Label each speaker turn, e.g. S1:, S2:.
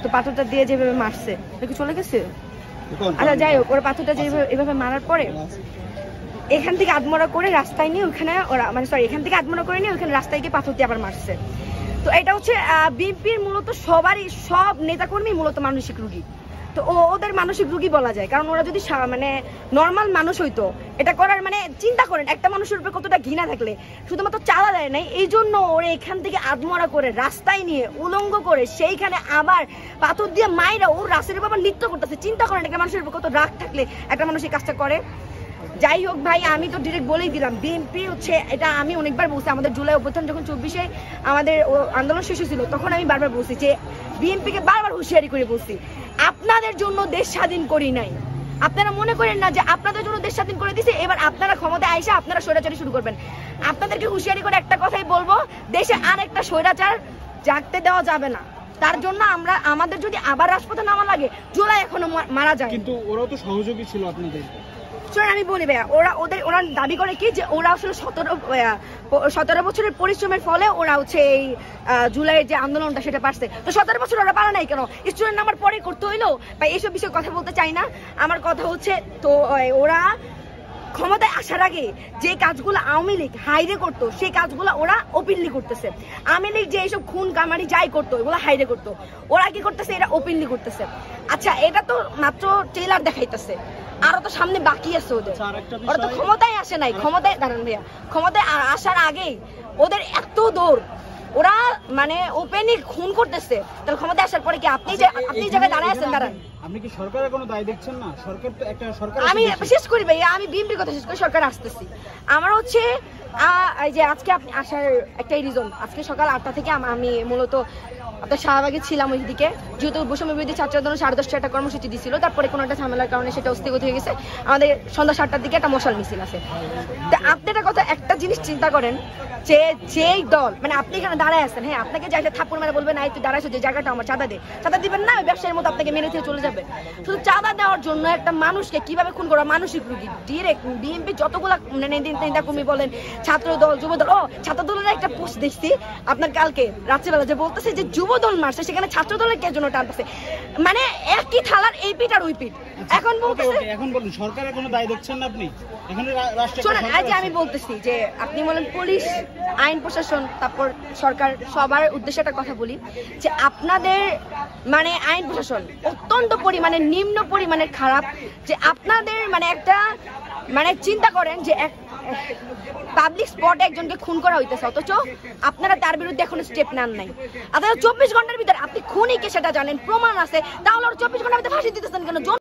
S1: তো পাথরটা দিয়ে যেভাবে মারছে কি চলে গেছে। আচ্ছা যাই হোক, ওরা পাথরটা যে এভাবে মারার পরে এখান থেকে আদমরা করে রাস্তায় নিয়ে ওখানে ওরা মানে সরি এখান থেকে আদমরা করে নিয়ে ওখানে রাস্তায় গিয়ে পাথর দিয়ে আবার মারছে। তো এটা হচ্ছে বিএনপির মূলত সবারই সব নেতাকর্মী মূলত মানসিক রোগী। তো ওদের মানসিক রোগী বলা যায়, কারণ ওরা যদি মানে নর্মাল মানুষ হইতো এটা করার মানে চিন্তা করেন একটা মানুষের উপরে কতটা ঘৃণা থাকলে শুধুমাত্র চালা দেয় নাই, এই জন্য ওরা এখান থেকে আদমরা করে রাস্তায় নিয়ে উলঙ্গ করে সেইখানে আবার পাথর দিয়ে মাইরা ও রাস্তার বাবা নৃত্য করতেছে। চিন্তা করেন একটা মানুষের উপর কত রাগ থাকলে একটা মানুষ এই কাজটা করে। যাই হোক ভাই, আমি তো ডিরেক্ট বলেই দিলাম বিএনপি হচ্ছে এটা আমি অনেকবার বলছি, আমাদের জুলাই অভ্যুত্থান যখন 24-এ আমাদের আন্দোলন শেষ হয়েছিল তখন আমি বারবার বলছি যে বিএনপিকে বারবার হুঁশিয়ারি করে বলছি আপনাদের জন্য দেশ স্বাধীন করি নাই, আপনারা মনে করেন না যে আপনাদের জন্য দেশ স্বাধীন করে দিছে এবার আপনারা ক্ষমতায় আইসা আপনারা স্বৈরাচারী শুরু করবেন। আপনাদেরকে হুঁশিয়ারি করে একটা কথাই বলবো, দেশে আর একটা স্বৈরাচার জাগতে দেওয়া যাবে না। তার জন্য আমরা আমাদের যদি আবার রাজপথে নামা লাগে জুলাই এখনো মারা যায়।
S2: কিন্তু ওরাও তো সহযোগী ছিল আপনাদের।
S1: আমি বলি ভাইয়া, ওরা দাবি করে কি যে ওরা আসলে 17 বছরের পরিশ্রমের ফলে ওরা হচ্ছে এই জুলাইয়ের যে আন্দোলনটা সেটা পারছে। তো 17 বছর ওরা পারে নাই কেন? স্টুডেন্ট নাম্বার পরে করতে হইলো বা এইসব বিষয়ে কথা বলতে চাই না। আমার কথা হচ্ছে তো ওরা ক্ষমতায় আসার আগে যে কাজগুলো আওয়ামী লীগ হাইরে করতো সেই কাজগুলো ওরা ওপেনলি করতেছে। আওয়ামী লীগ যে এইসব খুন কামারি যাই করতো এগুলো হাইরে করতো, ওরা কি করতেছে এটা ওপেনলি করতেছে। আচ্ছা এটা তো মাত্র ট্রেলার দেখাইতেছে, আরো তো সামনে বাকি আছে ওদের। ওরা তো ক্ষমতায় আসে নাই, ক্ষমতায় দাঁড়ান ভাইয়া, ক্ষমতায় আসার আগেই ওদের এত দৌড়, ওরা মানে ওপেনলি খুন করতেছে। তাহলে ক্ষমতায় আসার পরে কি আপনি জায়গায় দাঁড়ায় আছেন? দাঁড়ান,
S2: আপনি কি সরকারের কোনো দায় দেখছেন না? সরকার তো একটা সরকার।
S1: আমি শেষ করি ভাইয়া, আমি বিএনপির কথা শেষ করি, সরকার আসতেছি। আমার হচ্ছে এই যে আজকে আপনি আসার একটাই রিজন, আজকে সকাল 8টা থেকে আমি মূলত আপনার শাহবাগে ছিলাম ওইদিকে, যেহেতু বৈষম্য বিরোধী ছাত্র আন্দোলন 10:30 একটা কর্মসূচি দিছিল, তারপরে কোনো একটা ঝামেলার কারণে সেটা স্থগিত হয়ে গেছে। আমাদের সন্ধ্যা 7টার দিকে একটা মশাল মিছিল আছে। তা আপনি একটা কথা একটা জিনিস চিন্তা করেন যে যেই দল মানে আপনি এখানে দাঁড়ায় আছেন, হ্যাঁ আপনাকে যাই থাপ্পড় মারা বলবেন না তুই দাঁড়াইছো যে জায়গাটা আমার চাঁদা দে, চাঁদা দিবেন না, ব্যবসায়ীর মতো আপনাকে মেরে দিয়ে চলে যাবে। শুধু চাঁদা দেওয়ার জন্য একটা মানুষকে কিভাবে খুন করা মানসিক রোগী। ডিরেক্ট বিএনপি যতগুলা নেতা-কর্মী বলেন, ছাত্র দল যুব দল, ছাত্র দলের একটা পোস্ট দেখছি আপনার কালকে রাত্রেবেলা যে বলতেছে যে যুব দল মারছে সেখানে ছাত্র দলের কে জন্য টানতেছে, মানে একই থালার এই পিঠ আর ওই পিঠ। এখন বলতেছে
S2: এখন বলুন সরকারের কোনো দায় দেখছেন না আপনি? এখানে
S1: শোনেন, আজ আমি বলতেছি যে আপনি বলেন পুলিশ, আইন প্রশাসন, তারপর সরকার, সবার উদ্দেশ্যে একটা কথা বলি যে আপনাদের মানে আইন প্রশাসন অত্যন্ত পরিমাণে নিম্ন পরিমাণের খারাপ। যে আপনাদের মানে একটা মানে চিন্তা করেন যে এক পাবলিক স্পটে একজনকে খুন করা হইতেছে, অথচ আপনারা তার বিরুদ্ধে এখনো স্টেপ নেন নাই। আপনারা 24 ঘন্টার ভিতরে আপনি খুনি কে সেটা জানেন, প্রমাণ আছে, তাহলে 24 ঘন্টার ভিতরে ফাঁসি দিতেছেন কেন?